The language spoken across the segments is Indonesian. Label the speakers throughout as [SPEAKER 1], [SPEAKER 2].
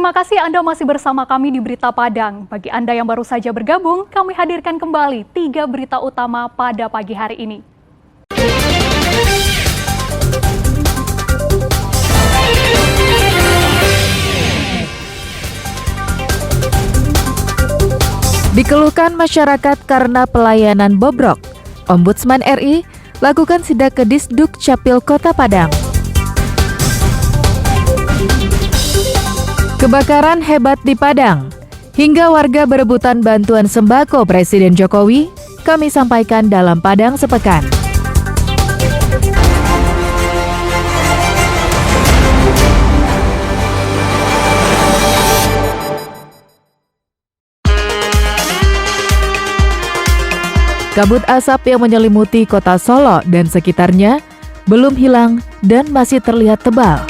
[SPEAKER 1] Terima kasih Anda masih bersama kami di Berita Padang. Bagi Anda yang baru saja bergabung, kami hadirkan kembali 3 berita utama pada pagi hari ini.
[SPEAKER 2] Dikeluhkan masyarakat karena pelayanan bobrok. Ombudsman RI lakukan sidak ke Disduk Capil Kota Padang. Kebakaran hebat di Padang. Hingga warga berebutan bantuan sembako Presiden Jokowi, kami sampaikan dalam Padang Sepekan. Kabut asap yang menyelimuti kota Solo dan sekitarnya belum hilang dan masih terlihat tebal.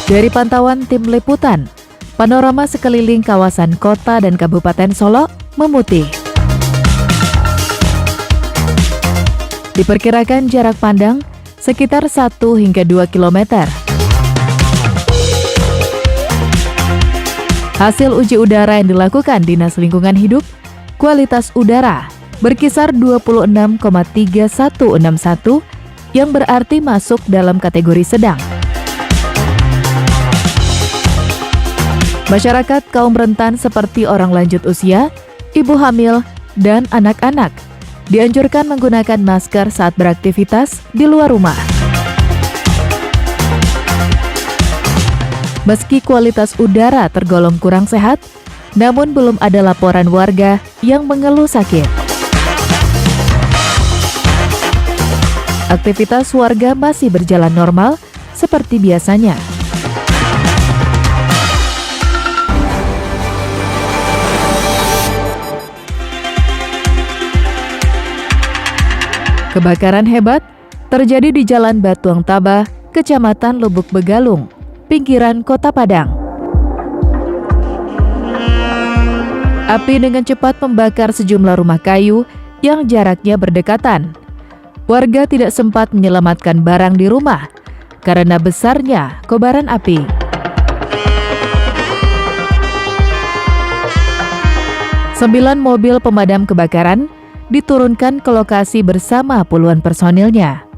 [SPEAKER 2] Dari pantauan tim liputan, panorama sekeliling kawasan kota dan Kabupaten Solo memutih. Diperkirakan jarak pandang sekitar 1 hingga 2 km. Hasil uji udara yang dilakukan Dinas Lingkungan Hidup, kualitas udara berkisar 26,3161 yang berarti masuk dalam kategori sedang. Masyarakat kaum rentan seperti orang lanjut usia, ibu hamil, dan anak-anak dianjurkan menggunakan masker saat beraktivitas di luar rumah. Meski kualitas udara tergolong kurang sehat, namun belum ada laporan warga yang mengeluh sakit. Aktivitas warga masih berjalan normal seperti biasanya. Kebakaran hebat terjadi di Jalan Batuang Tabah, Kecamatan Lubuk Begalung, pinggiran Kota Padang. Api dengan cepat membakar sejumlah rumah kayu yang jaraknya berdekatan. Warga tidak sempat menyelamatkan barang di rumah karena besarnya kobaran api. Sembilan mobil pemadam kebakaran diturunkan ke lokasi bersama puluhan personilnya.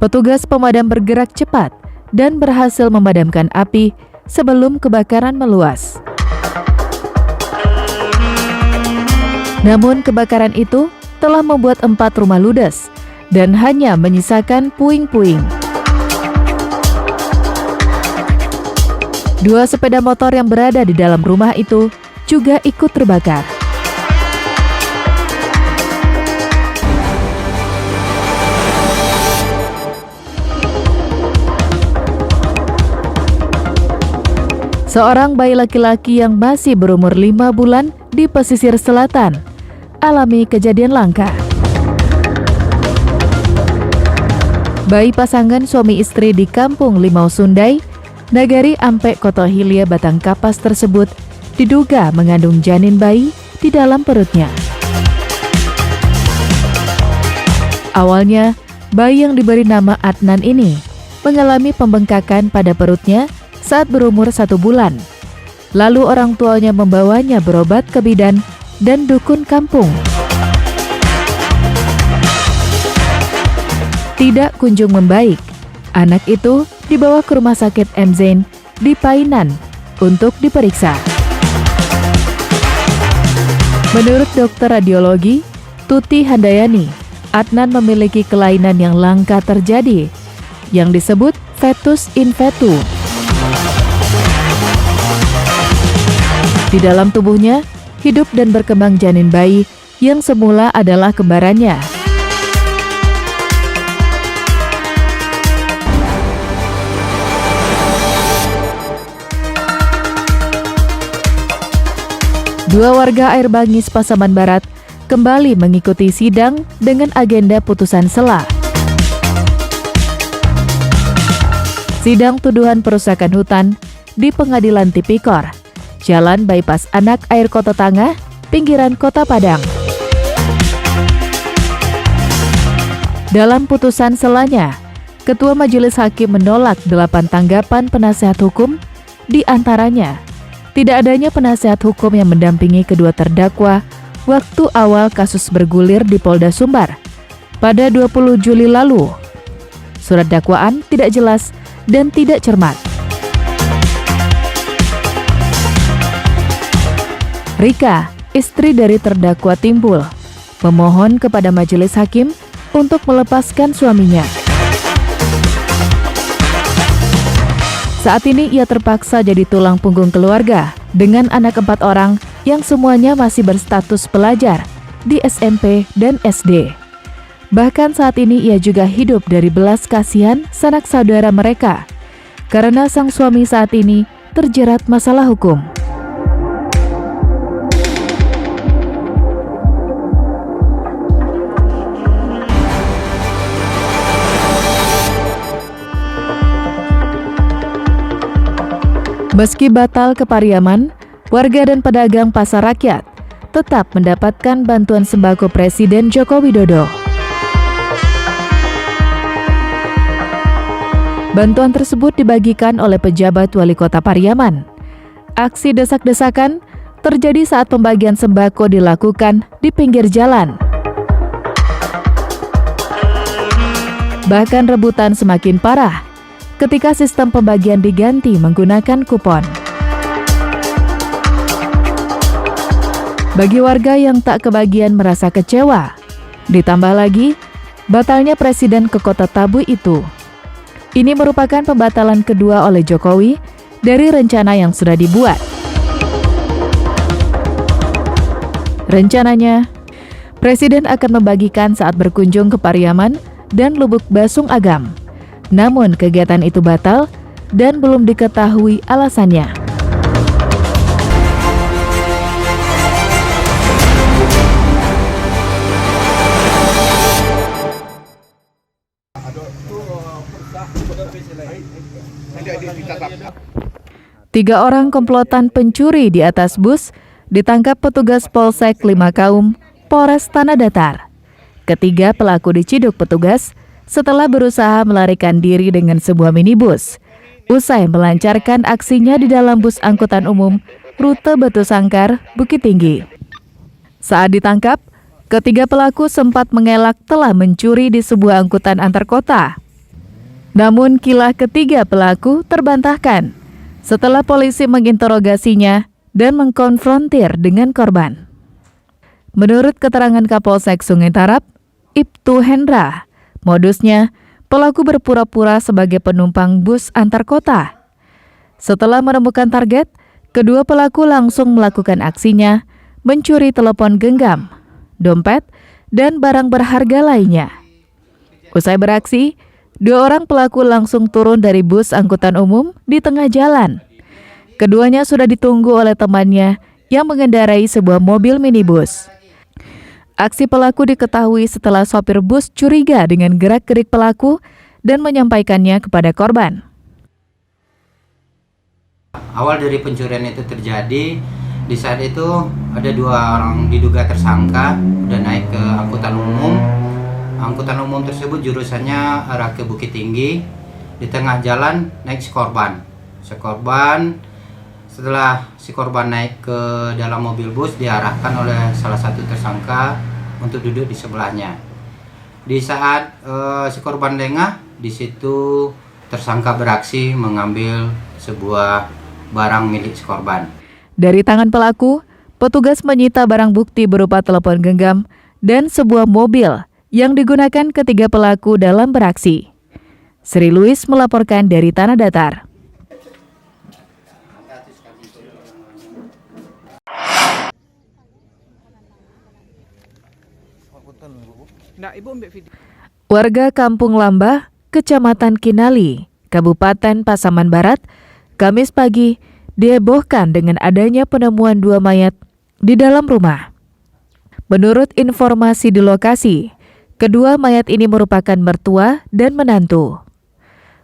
[SPEAKER 2] Petugas pemadam bergerak cepat dan berhasil memadamkan api sebelum kebakaran meluas. Namun kebakaran itu telah membuat 4 rumah ludes dan hanya menyisakan puing-puing. 2 sepeda motor yang berada di dalam rumah itu juga ikut terbakar. Seorang bayi laki-laki yang masih berumur 5 bulan di pesisir selatan alami kejadian langka. Bayi pasangan suami istri di Kampung Limau Sundai, Nagari Ampek Koto Hilia Batang Kapas tersebut diduga mengandung janin bayi di dalam perutnya. Awalnya, bayi yang diberi nama Adnan ini mengalami pembengkakan pada perutnya saat berumur 1 bulan. Lalu orang tuanya membawanya berobat ke bidan dan dukun kampung. Tidak kunjung membaik. Anak itu dibawa ke rumah sakit M. Zain di Painan untuk diperiksa. Menurut dokter radiologi Tuti Handayani, Adnan memiliki kelainan yang langka terjadi yang disebut fetus in fetu. Di dalam tubuhnya, hidup dan berkembang janin bayi yang semula adalah kembarannya. Dua warga Air Bangis Pasaman Barat kembali mengikuti sidang dengan agenda putusan sela. Sidang tuduhan perusakan hutan di Pengadilan Tipikor, Jalan Bypass Anak Air Kota Tangah, pinggiran Kota Padang. Dalam putusan selanya, Ketua Majelis Hakim menolak 8 tanggapan penasehat hukum, di antaranya tidak adanya penasehat hukum yang mendampingi kedua terdakwa waktu awal kasus bergulir di Polda Sumbar pada 20 Juli lalu. Surat dakwaan tidak jelas dan tidak cermat. Rika, istri dari terdakwa Timbul, memohon kepada majelis hakim untuk melepaskan suaminya. Saat ini ia terpaksa jadi tulang punggung keluarga dengan anak 4 orang yang semuanya masih berstatus pelajar di SMP dan SD. Bahkan saat ini ia juga hidup dari belas kasihan sanak saudara mereka karena sang suami saat ini terjerat masalah hukum. Meski batal ke Pariaman, warga dan pedagang pasar rakyat tetap mendapatkan bantuan sembako Presiden Joko Widodo. Bantuan tersebut dibagikan oleh pejabat wali kota Pariaman. Aksi desak-desakan terjadi saat pembagian sembako dilakukan di pinggir jalan. Bahkan rebutan semakin parah ketika sistem pembagian diganti menggunakan kupon. Bagi warga yang tak kebagian merasa kecewa. Ditambah lagi, batalnya Presiden ke Kota Tabu itu. Ini merupakan pembatalan kedua oleh Jokowi dari rencana yang sudah dibuat. Rencananya, Presiden akan membagikan saat berkunjung ke Pariaman dan Lubuk Basung Agam. Namun kegiatan itu batal dan belum diketahui alasannya. Tiga orang komplotan pencuri di atas bus ditangkap petugas Polsek Lima Kaum, Polres Tanah Datar. Ketiga pelaku diciduk petugas setelah berusaha melarikan diri dengan sebuah minibus. Usai melancarkan aksinya di dalam bus angkutan umum rute Batu Sangkar, Bukit Tinggi. Saat ditangkap, ketiga pelaku sempat mengelak telah mencuri di sebuah angkutan antar kota. Namun kilah ketiga pelaku terbantahkan setelah polisi menginterogasinya dan mengkonfrontir dengan korban. Menurut keterangan Kapolsek Sungai Tarap, Ibtu Hendra, modusnya pelaku berpura-pura sebagai penumpang bus antar kota. Setelah menemukan target, kedua pelaku langsung melakukan aksinya, mencuri telepon genggam, dompet, dan barang berharga lainnya. Usai beraksi, dua orang pelaku langsung turun dari bus angkutan umum di tengah jalan. Keduanya sudah ditunggu oleh temannya yang mengendarai sebuah mobil minibus. Aksi pelaku diketahui setelah sopir bus curiga dengan gerak-gerik pelaku dan menyampaikannya kepada korban.
[SPEAKER 3] Awal dari pencurian itu terjadi, di saat itu ada dua orang diduga tersangka udah naik ke angkutan umum. Angkutan umum tersebut jurusannya arah ke Bukit Tinggi. Di tengah jalan naik si korban. Setelah si korban naik ke dalam mobil bus, diarahkan oleh salah satu tersangka untuk duduk di sebelahnya. Di saat si korban lengah, di situ tersangka beraksi mengambil sebuah barang milik si korban.
[SPEAKER 2] Dari tangan pelaku, petugas menyita barang bukti berupa telepon genggam dan sebuah mobil yang digunakan ketiga pelaku dalam beraksi. Sri Louis melaporkan dari Tanah Datar. Warga Kampung Lambah, Kecamatan Kinali, Kabupaten Pasaman Barat, Kamis pagi dihebohkan dengan adanya penemuan dua mayat di dalam rumah. Menurut informasi di lokasi, kedua mayat ini merupakan mertua dan menantu.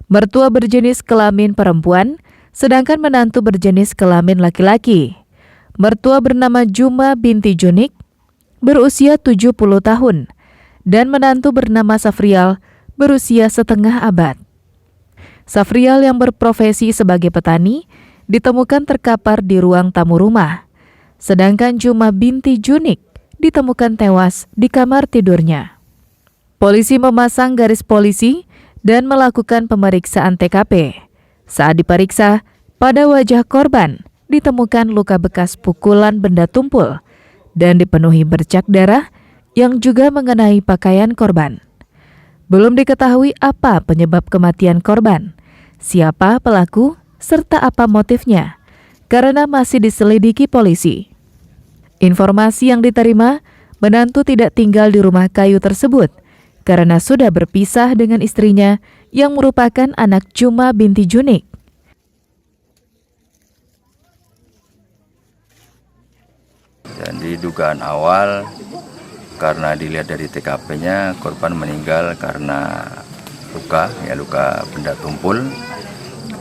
[SPEAKER 2] Mertua berjenis kelamin perempuan, sedangkan menantu berjenis kelamin laki-laki. Mertua bernama Juma binti Junik, berusia 70 tahun, dan menantu bernama Safrial, berusia setengah abad. Safrial yang berprofesi sebagai petani ditemukan terkapar di ruang tamu rumah, sedangkan Juma binti Junik ditemukan tewas di kamar tidurnya. Polisi memasang garis polisi dan melakukan pemeriksaan TKP. Saat diperiksa, pada wajah korban ditemukan luka bekas pukulan benda tumpul dan dipenuhi bercak darah yang juga mengenai pakaian korban. Belum diketahui apa penyebab kematian korban, siapa pelaku, serta apa motifnya, karena masih diselidiki polisi. Informasi yang diterima, menantu tidak tinggal di rumah kayu tersebut karena sudah berpisah dengan istrinya yang merupakan anak Juma binti Junik.
[SPEAKER 4] Jadi dugaan awal karena dilihat dari TKP-nya korban meninggal karena luka benda tumpul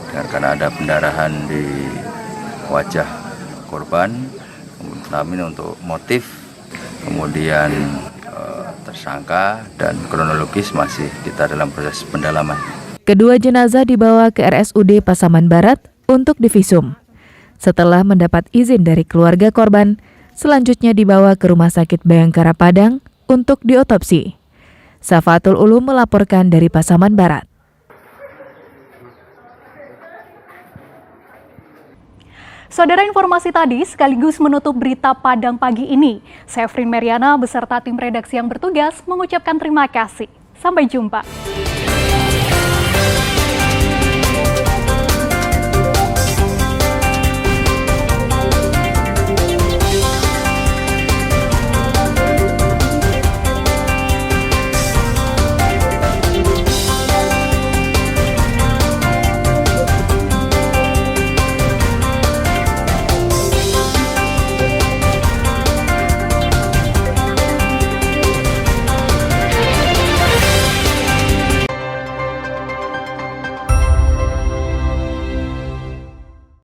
[SPEAKER 4] dan karena ada pendarahan di wajah korban. Namun untuk motif kemudian tersangka dan kronologis masih kita dalam proses pendalaman.
[SPEAKER 2] Kedua jenazah dibawa ke RSUD Pasaman Barat untuk divisum. Setelah mendapat izin dari keluarga korban, selanjutnya dibawa ke Rumah Sakit Bayangkara Padang untuk diotopsi. Safatul Ulum melaporkan dari Pasaman Barat.
[SPEAKER 1] Saudara, informasi tadi sekaligus menutup berita Padang pagi ini. Saya Frin Meriana beserta tim redaksi yang bertugas mengucapkan terima kasih. Sampai jumpa.